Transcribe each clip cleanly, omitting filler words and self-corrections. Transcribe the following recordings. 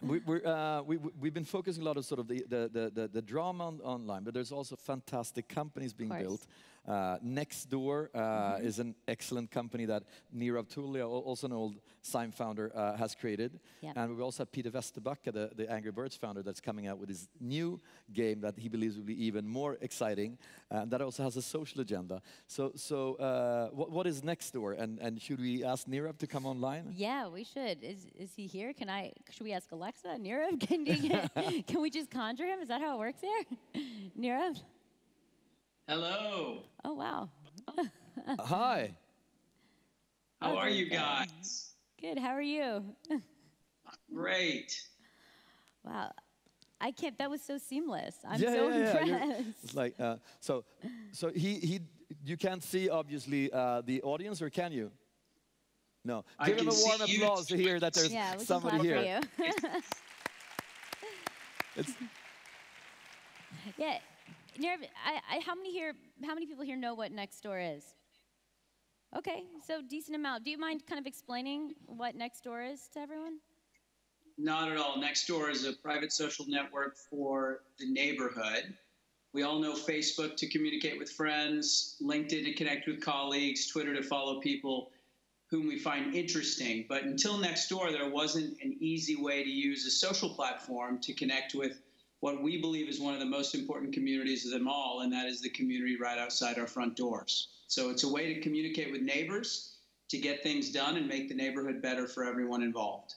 we've been focusing a lot of sort of the drama online, but there's also fantastic companies being built. Nextdoor is an excellent company that Nirav Tolia, also an old Sign founder, has created. And we also have Peter Vesterbacka, the Angry Birds founder, that's coming out with his new game that he believes will be even more exciting. That also has a social agenda. So what is Nextdoor? And should we ask Nirav to come online? Yeah, we should. Is he here? Should we ask Alexa? Nirav? Can we just conjure him? Is that how it works here? Nirav? Hello. Oh, wow. Hi. How are you guys? Good. How are you? Great. Wow. I can't. That was so seamless. I'm so impressed. It's like so he you can't see obviously the audience, or can you? No. Give him a warm applause to hear that there's somebody here. Yeah. Nirav, how many people here know what Nextdoor is? Okay, so decent amount. Do you mind kind of explaining what Nextdoor is to everyone? Not at all. Nextdoor is a private social network for the neighborhood. We all know Facebook to communicate with friends, LinkedIn to connect with colleagues, Twitter to follow people whom we find interesting. But until Nextdoor, there wasn't an easy way to use a social platform to connect with what we believe is one of the most important communities of them all, and that is the community right outside our front doors. So it's a way to communicate with neighbors, to get things done and make the neighborhood better for everyone involved.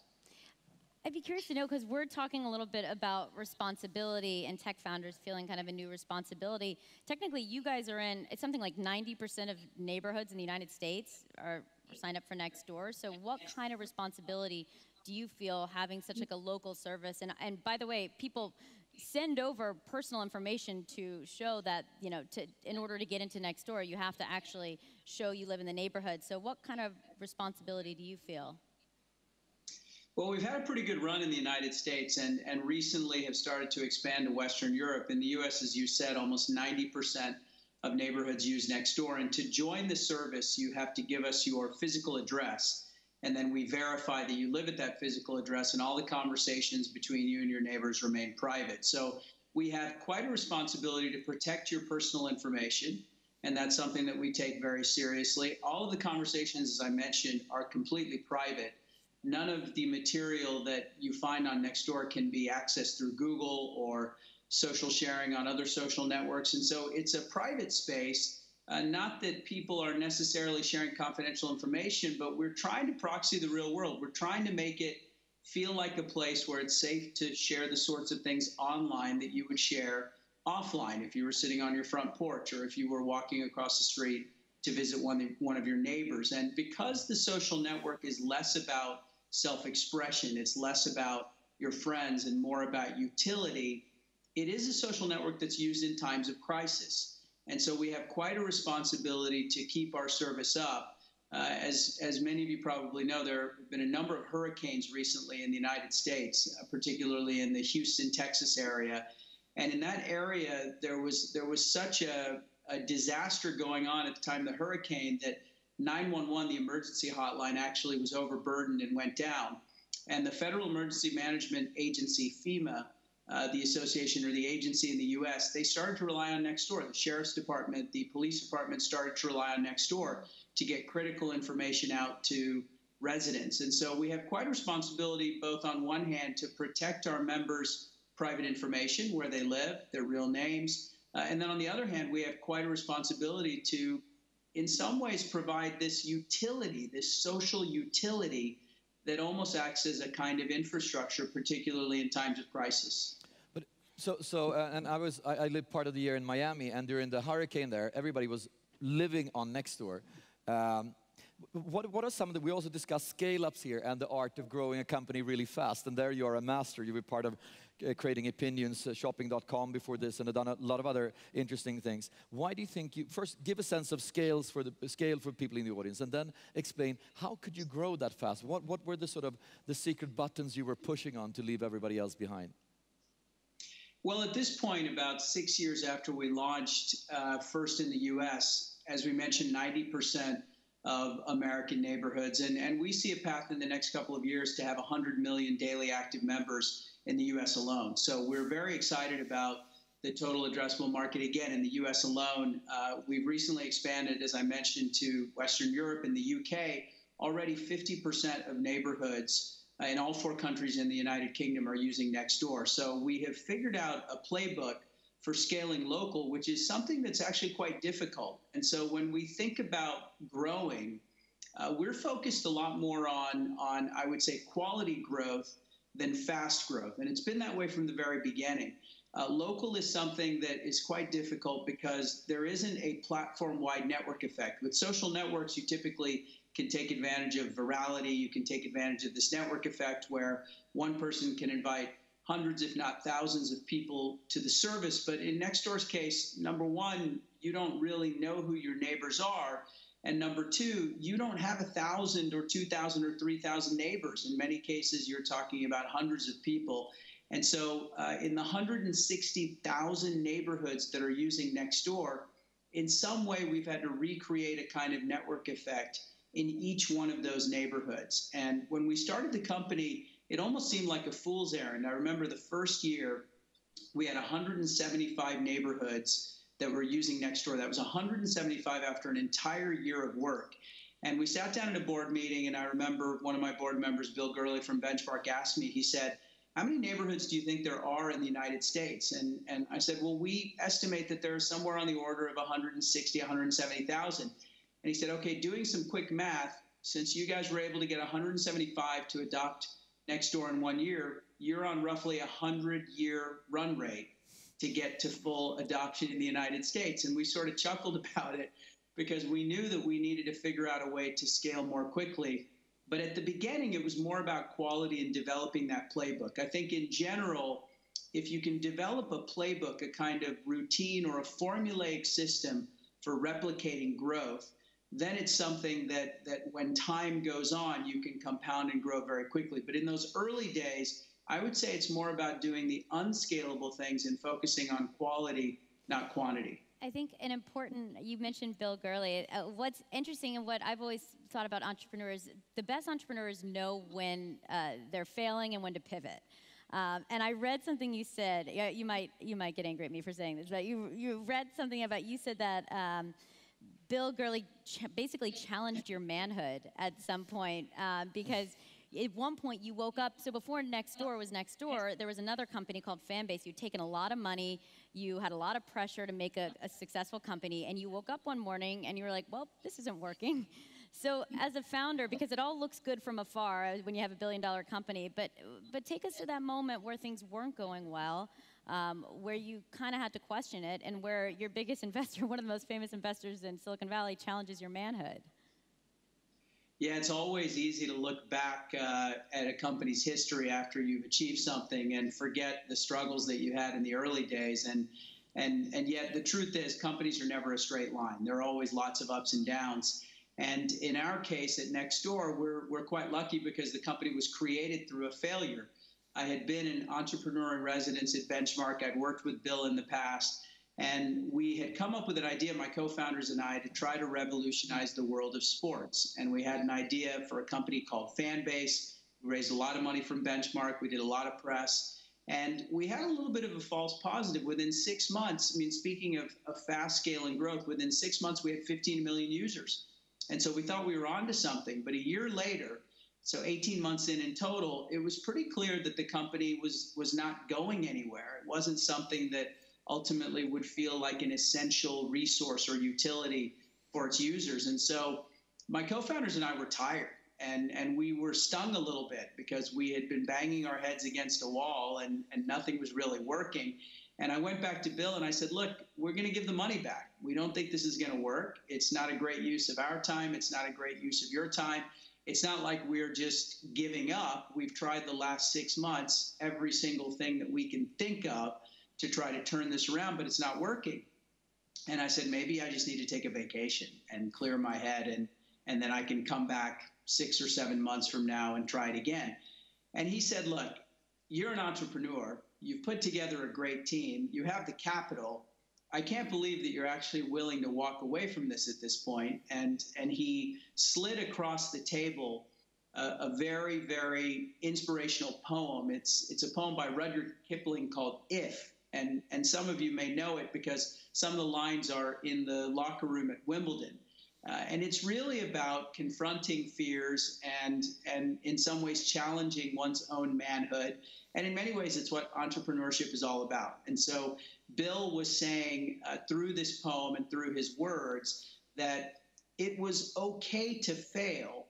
I'd be curious to know, because we're talking a little bit about responsibility and tech founders feeling kind of a new responsibility. Technically, you guys are in, it's something like 90% of neighborhoods in the United States are signed up for Nextdoor. So what kind of responsibility do you feel having such like a local service? And by the way, people send over personal information to show that, you know, in order to get into Nextdoor, you have to actually show you live in the neighborhood. So what kind of responsibility do you feel? Well, we've had a pretty good run in the United States and recently have started to expand to Western Europe. In the US, as you said, almost 90% of neighborhoods use Nextdoor. And to join the service, you have to give us your physical address. And then we verify that you live at that physical address, and all the conversations between you and your neighbors remain private. So we have quite a responsibility to protect your personal information, and that's something that we take very seriously. All of the conversations, as I mentioned, are completely private. None of the material that you find on Nextdoor can be accessed through Google or social sharing on other social networks. And so it's a private space. Not that people are necessarily sharing confidential information, but we're trying to proxy the real world. We're trying to make it feel like a place where it's safe to share the sorts of things online that you would share offline if you were sitting on your front porch or if you were walking across the street to visit one of your neighbors. And because the social network is less about self-expression, it's less about your friends and more about utility, it is a social network that's used in times of crisis. And so we have quite a responsibility to keep our service up. As many of you probably know, there have been a number of hurricanes recently in the United States, particularly in the Houston, Texas area. And in that area, there was such a disaster going on at the time of the hurricane that 911, the emergency hotline, actually was overburdened and went down. And the Federal Emergency Management Agency, FEMA, the association or the agency in the U.S., they started to rely on Nextdoor. The Sheriff's Department, the Police Department started to rely on Nextdoor to get critical information out to residents. And so we have quite a responsibility, both on one hand, to protect our members' private information, where they live, their real names. And then on the other hand, we have quite a responsibility to, in some ways, provide this utility, this social utility that almost acts as a kind of infrastructure, particularly in times of crisis. But and I lived part of the year in Miami, and during the hurricane there, everybody was living on Nextdoor. What are some of the, we also discussed scale-ups here and the art of growing a company really fast, and there you are a master. You were part of creating opinions, shopping.com before this, and have done a lot of other interesting things. Why do you think you, first give a sense of scale for people in the audience, and then explain how could you grow that fast? What were the sort of the secret buttons you were pushing on to leave everybody else behind? Well, at this point, about 6 years after we launched first in the US, as we mentioned, 90% of American neighborhoods. And we see a path in the next couple of years to have 100 million daily active members in the US alone. So we're very excited about the total addressable market. Again, in the US alone, we've recently expanded, as I mentioned, to Western Europe and the UK. Already 50% of neighborhoods in all 4 countries in the United Kingdom are using Nextdoor. So we have figured out a playbook for scaling local, which is something that's actually quite difficult. And so when we think about growing, we're focused a lot more on, I would say, quality growth than fast growth. And it's been that way from the very beginning. Local is something that is quite difficult because there isn't a platform-wide network effect. With social networks, you typically can take advantage of virality. You can take advantage of this network effect where one person can invite hundreds, if not thousands of people to the service. But in Nextdoor's case, number one, you don't really know who your neighbors are. And number two, you don't have 1,000 or 2,000 or 3,000 neighbors. In many cases, you're talking about hundreds of people. And so in the 160,000 neighborhoods that are using Nextdoor, in some way, we've had to recreate a kind of network effect in each one of those neighborhoods. And when we started the company, it almost seemed like a fool's errand. I remember the first year, we had 175 neighborhoods that were using Nextdoor. That was 175 after an entire year of work. And we sat down at a board meeting, and I remember one of my board members, Bill Gurley from Benchmark, asked me, he said, how many neighborhoods do you think there are in the United States? And I said, well, we estimate that there are somewhere on the order of 160, 170,000. And he said, okay, doing some quick math, since you guys were able to get 175 to adopt Nextdoor in 1 year, you're on roughly a 100-year run rate to get to full adoption in the United States. And we sort of chuckled about it because we knew that we needed to figure out a way to scale more quickly. But at the beginning, it was more about quality and developing that playbook. I think in general, if you can develop a playbook, a kind of routine or a formulaic system for replicating growth, then it's something that when time goes on, you can compound and grow very quickly. But in those early days, I would say it's more about doing the unscalable things and focusing on quality, not quantity. I think an important, you mentioned Bill Gurley. What's interesting and what I've always thought about entrepreneurs, the best entrepreneurs know when they're failing and when to pivot. And I read something you said, you might get angry at me for saying this, but you read something about, you said that Bill Gurley basically challenged your manhood at some point because at one point you woke up, so before Nextdoor was Nextdoor, there was another company called Fanbase. You'd taken a lot of money, you had a lot of pressure to make a successful company, and you woke up one morning and you were like, well, this isn't working. So as a founder, because it all looks good from afar when you have $1 billion company, but take us to that moment where things weren't going well, where you kind of had to question it, and where your biggest investor, one of the most famous investors in Silicon Valley, challenges your manhood. Yeah, it's always easy to look back at a company's history after you've achieved something and forget the struggles that you had in the early days. And yet the truth is companies are never a straight line. There are always lots of ups and downs. And in our case at Nextdoor, we're quite lucky because the company was created through a failure. I had been an entrepreneur in residence at Benchmark. I'd worked with Bill in the past. And we had come up with an idea, my co-founders and I, to try to revolutionize the world of sports. And we had an idea for a company called Fanbase. We raised a lot of money from Benchmark. We did a lot of press. And we had a little bit of a false positive. Within 6 months, I mean, speaking of fast scaling growth, within 6 months, we had 15 million users. And so we thought we were onto something. But a year later, so 18 months in total, it was pretty clear that the company was not going anywhere. It wasn't something that ultimately would feel like an essential resource or utility for its users. And so my co-founders and I were tired, and we were stung a little bit because we had been banging our heads against a wall and nothing was really working. And I went back to Bill and I said, look, we're going to give the money back. We don't think this is going to work. It's not a great use of our time. It's not a great use of your time. It's not like we're just giving up. We've tried the last 6 months, every single thing that we can think of to try to turn this around, but it's not working. And I said, maybe I just need to take a vacation and clear my head, and then I can come back 6 or 7 months from now and try it again. And he said, look, you're an entrepreneur. You've put together a great team. You have the capital. I can't believe that you're actually willing to walk away from this at this point. And he slid across the table a very, very inspirational poem. It's a poem by Rudyard Kipling called If. And some of you may know it because some of the lines are in the locker room at Wimbledon. And it's really about confronting fears and in some ways challenging one's own manhood. And in many ways, it's what entrepreneurship is all about. And so Bill was saying through this poem and through his words that it was okay to fail,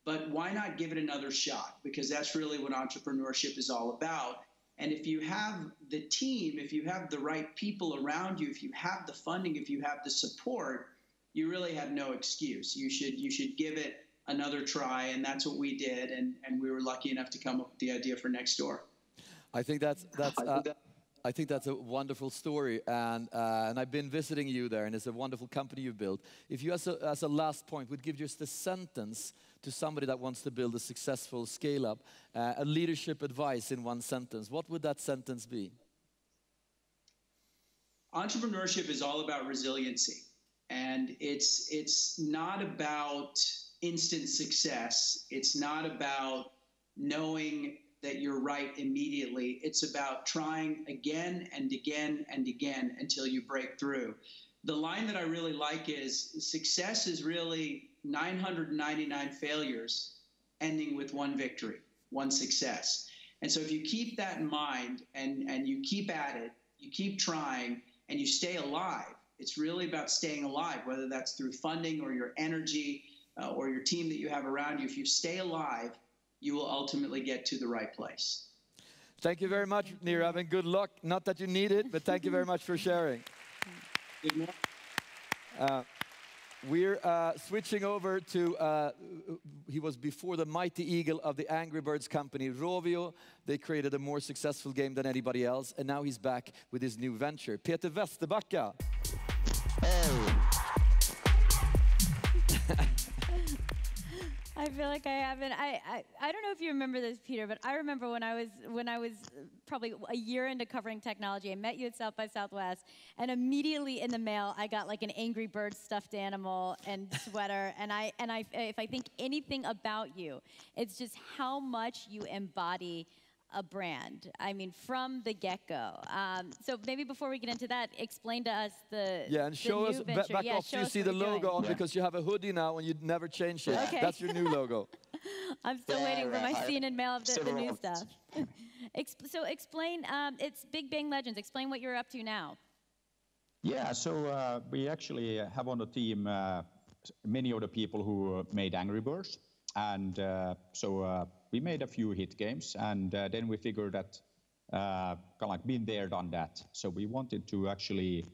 but why not give it another shot? Because that's really what entrepreneurship is all about. And if you have the team, if you have the right people around you, if you have the funding, if you have the support, you really have no excuse. You should give it another try, and that's what we did, and we were lucky enough to come up with the idea for Nextdoor. I think that's a wonderful story, and I've been visiting you there, and it's a wonderful company you've built. If you, as a last point, would give just a sentence to somebody that wants to build a successful scale-up, a leadership advice in one sentence, what would that sentence be? Entrepreneurship is all about resiliency. And it's not about instant success. It's not about knowing that you're right immediately. It's about trying again and again and again until you break through. The line that I really like is success is really 999 failures ending with one victory, one success. And so if you keep that in mind and you keep at it, you keep trying, and you stay alive, it's really about staying alive, whether that's through funding or your energy or your team that you have around you. If you stay alive, you will ultimately get to the right place. Thank you very much, Nirav, and good luck. Not that you need it, but thank you very much for sharing. Good morning. We're switching over to, he was before the mighty eagle of the Angry Birds company, Rovio. They created a more successful game than anybody else, and now he's back with his new venture. Peter Vesterbacka. I feel like I haven't. I don't know if you remember this, Peter, but I remember when I was probably a year into covering technology. I met you at South by Southwest, and immediately in the mail I got like an Angry Bird stuffed animal and sweater. And if I think anything about you, it's just how much you embody a brand. I mean, from the get-go. So maybe before we get into that, explain to us the and show us back off so you see the logo on, because you have a hoodie now and you never change it. Okay. That's your new logo. I'm still waiting for my scene and mail of the new stuff. So explain, it's Big Bang Legends. Explain what you're up to now. Yeah, so we actually have on the team many of the people who made Angry Birds. And we made a few hit games, and then we figured that kind of like been there, done that. So we wanted to actually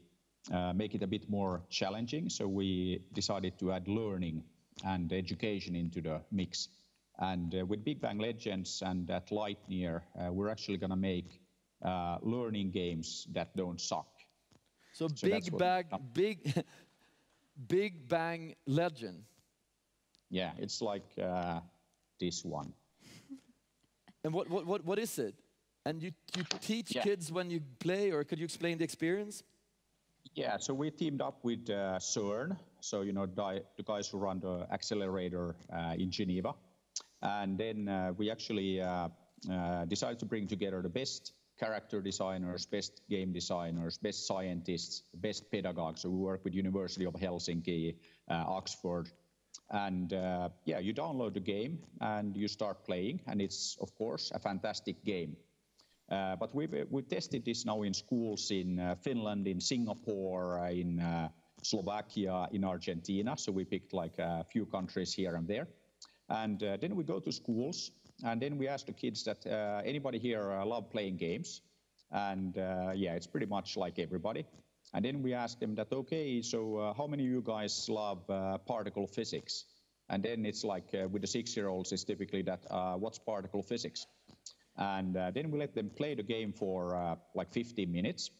make it a bit more challenging. So we decided to add learning and education into the mix. And with Big Bang Legends and at Lightyear, we're actually going to make learning games that don't suck. So Big Bang Legend. Yeah, it's like this one. And what is it? And you teach kids when you play, or could you explain the experience? Yeah, so we teamed up with CERN, so you know the guys who run the accelerator in Geneva, and then we actually decided to bring together the best character designers, best game designers, best scientists, best pedagogues. So we work with University of Helsinki, Oxford. And you download the game and you start playing, and it's, of course, a fantastic game. But we've tested this now in schools in Finland, in Singapore, in Slovakia, in Argentina. So we picked like a few countries here and there. And then we go to schools, and then we ask the kids that anybody here love playing games? And it's pretty much like everybody. And then we asked them that, okay, so how many of you guys love particle physics? And then it's like with the 6-year-olds, it's typically that, what's particle physics? And then we let them play the game for like 15 minutes.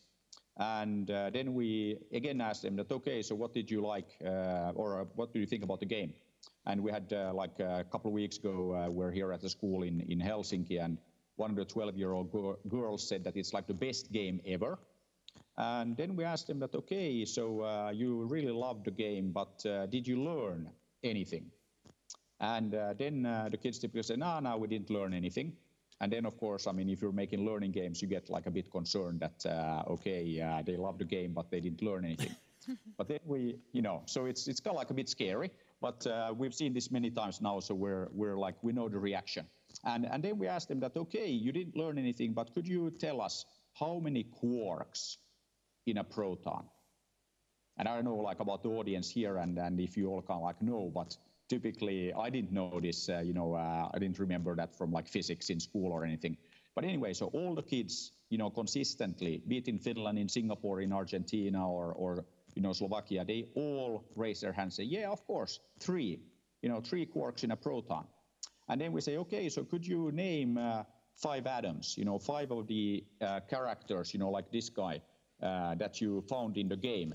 And then we again asked them that, okay, so what did you like, or what do you think about the game? And we had like a couple of weeks ago, we're here at the school in Helsinki, and one of the 12-year-old girls said that it's like the best game ever. And then we asked them that, okay, so you really loved the game, but did you learn anything? And then the kids typically say, no, we didn't learn anything. And then, of course, I mean, if you're making learning games, you get like a bit concerned that, they love the game, but they didn't learn anything. But then so it's kind of like a bit scary, but we've seen this many times now, so we're like, we know the reaction. And then we asked them that, okay, you didn't learn anything, but could you tell us how many quarks in a proton? And I don't know like about the audience here and if you all kind of like know, but typically I didn't know this, I didn't remember that from like physics in school or anything. But anyway, so all the kids, consistently, be it in Finland, in Singapore, in Argentina, or Slovakia, they all raise their hands and say, yeah, of course, 3 quarks in a proton. And then we say, okay, so could you name 5 atoms, 5 of the characters, like this guy that you found in the game?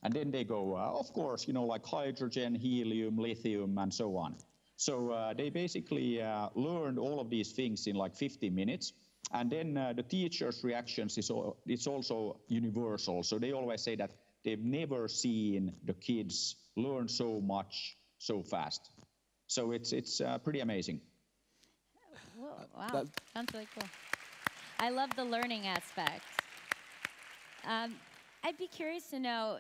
And then they go, of course, like hydrogen, helium, lithium, and so on. So they basically learned all of these things in like 15 minutes. And then the teacher's reactions it's also universal. So they always say that they've never seen the kids learn so much so fast. So it's pretty amazing. Whoa, wow, sounds really cool. I love the learning aspect. I'd be curious to know,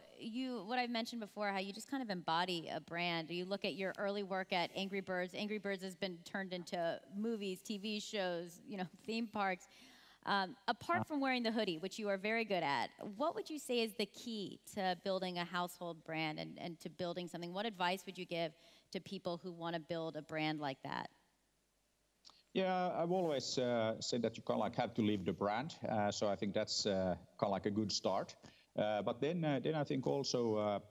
what I've mentioned before, how you just kind of embody a brand. You look at your early work at Angry Birds. Angry Birds has been turned into movies, TV shows, theme parks. Apart from wearing the hoodie, which you are very good at, what would you say is the key to building a household brand and to building something? What advice would you give to people who want to build a brand like that? Yeah, I've always said that you kind of like have to live the brand. So I think that's kind of like a good start. But then I think also,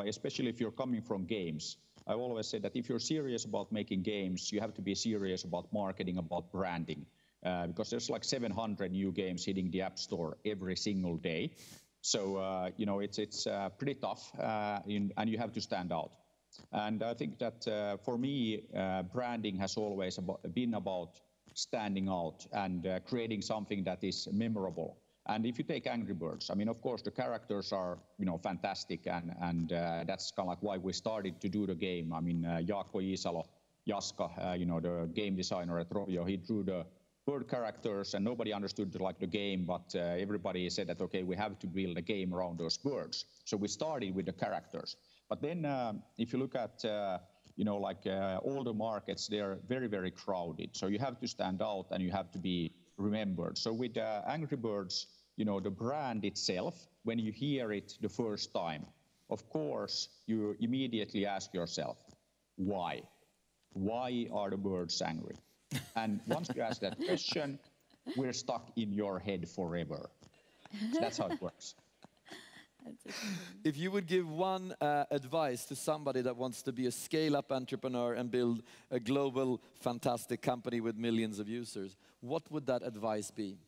especially if you're coming from games, I've always said that if you're serious about making games, you have to be serious about marketing, about branding, because there's like 700 new games hitting the App Store every single day. So, it's pretty tough, and you have to stand out. And I think that for me, branding has always been about standing out and creating something that is memorable. And if you take Angry Birds, I mean, of course, the characters are, fantastic, and that's kind of like why we started to do the game. I mean, Jaakko Iisalo, Jaska, the game designer at Rovio, he drew the bird characters, and nobody understood the game, but everybody said that, okay, we have to build a game around those birds. So we started with the characters. But then if you look at, all the markets, they're very, very crowded. So you have to stand out and you have to be remembered. So with Angry Birds, the brand itself, when you hear it the first time, of course, you immediately ask yourself, why? Why are the birds angry? And once you ask that question, we're stuck in your head forever. So that's how it works. If you would give one advice to somebody that wants to be a scale-up entrepreneur and build a global, fantastic company with millions of users, what would that advice be?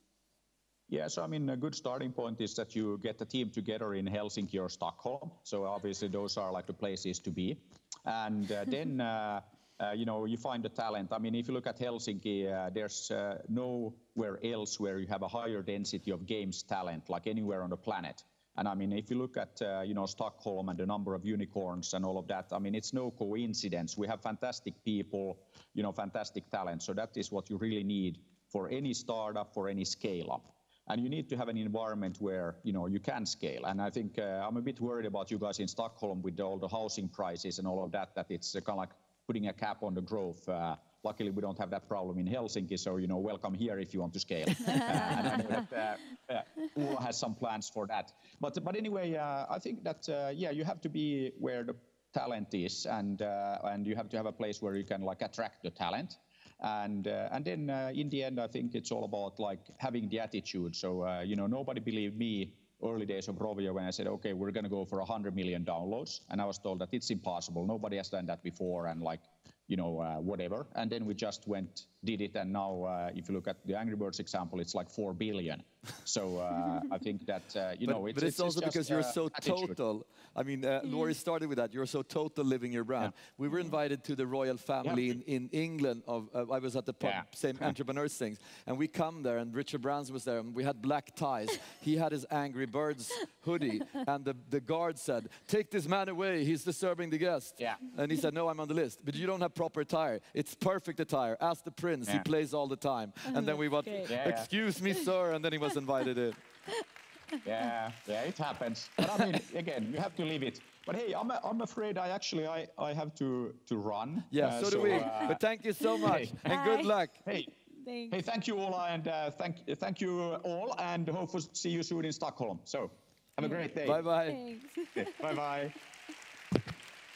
Yeah, so I mean, a good starting point is that you get a team together in Helsinki or Stockholm. So obviously those are like the places to be. And then, you find the talent. I mean, if you look at Helsinki, there's nowhere else where you have a higher density of games talent, like anywhere on the planet. And I mean, if you look at, Stockholm and the number of unicorns and all of that, I mean, it's no coincidence. We have fantastic people, fantastic talent. So that is what you really need for any startup, for any scale-up. And you need to have an environment where, you can scale. And I think I'm a bit worried about you guys in Stockholm with all the housing prices and all of that it's kind of like putting a cap on the growth. Luckily, we don't have that problem in Helsinki, so, welcome here if you want to scale. And I know that Ulla has some plans for that. But anyway, I think that, you have to be where the talent is, and you have to have a place where you can, attract the talent. And then in the end, I think it's all about, having the attitude. So, nobody believed me early days of Rovio when I said, okay, we're going to go for 100 million downloads. And I was told that it's impossible. Nobody has done that before. And whatever. And then we just did it. And now, if you look at the Angry Birds example, it's like 4 billion. So I think that, but it's also just, because you're so attitude. total. I mean, Laurie started with that. You're so total living your brand. Yeah. We were invited to the royal family in England. I was at the pub, same entrepreneurs things. And we come there, and Richard Branson was there, and we had black ties. He had his Angry Birds hoodie, and the guard said, "Take this man away, he's disturbing the guest." Yeah. And he said, "No, I'm on the list." "But you don't have proper attire." "It's perfect attire. Ask the prince, he plays all the time." And then we went, "Excuse me, sir," and then he was invited in. Yeah, it happens. But I mean, again, you have to live it. But hey, I'm afraid I have to run. Yeah, so do we. But thank you so much, and good luck. Hey, Thanks. hey, thank you all, and thank you all, and hopefully see you soon in Stockholm. So have a great day. Bye bye. Thanks. Bye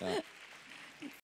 bye.